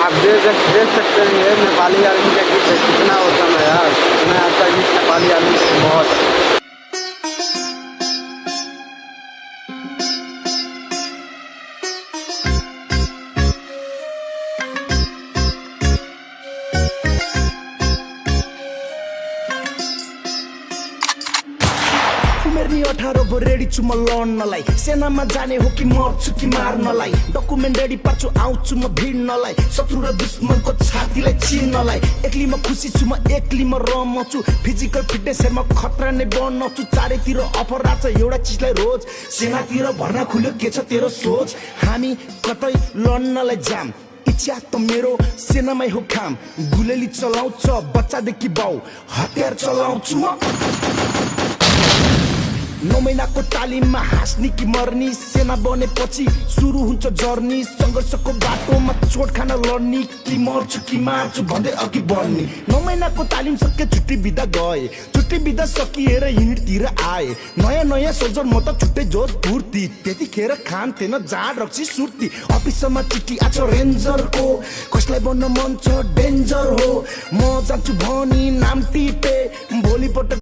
आप देख सकते हैं ये नेपाली आर्मी का गीत है, कितना होता है यार, इतना अच्छा गीत नेपाली आर्मी का बहुत है। उमेर नि 18 भो रेडी छु म लड्नलाई, सेनामा जाने हो कि मर्छु कि मार्नलाई, डकुमेन्ट रेडी पार्छु आउँछु म भिड्नलाई, शत्रु र दुश्मनको छातीलाई चिर्नलाई, एक्लै म खुसी छु म एक्लै म रमाउँछु, फिजिकल फिटनेस हेर्म खतरा नै बनाउँछु, चारैतिर अफर राख्छ एउटा चिजलाई रोज, सेनातिर भर्ना खुल्यो के छ तेरो सोच, हामी कतै लड्नलाई जाम, इच्छा त मेरो सेनामै हो काम, गुलेली चलाउँछ बच्चादेखि बाउ, हतियार चलाउँछु म 9 महिनाको तालिममा हाँस्ने कि मर्नी, सेना बनेपछि सुरु हुन्छ जर्नी, सङ्घर्षको बाटोमा चोट खान लड्ने कि मर्छु कि मार्छु भन्दै अघि बढ्ने। 9 महिनाको तालिम सके छुट्टी बिदा गए, छुट्टी बिदा सकिएर युनिटतिर आए, नयाँ नयाँ सोल्जर म त छुट्टै जोस फुर्ती, त्यतिखेर खान्थेन जाँड रक्सी सुर्ती, अफिसमा चिठी आछ रेन्जरको, कसलाई बन्न मन छ डेन्जर हो, म जान्छु भनी नाम टिपे, भोलिपल्ट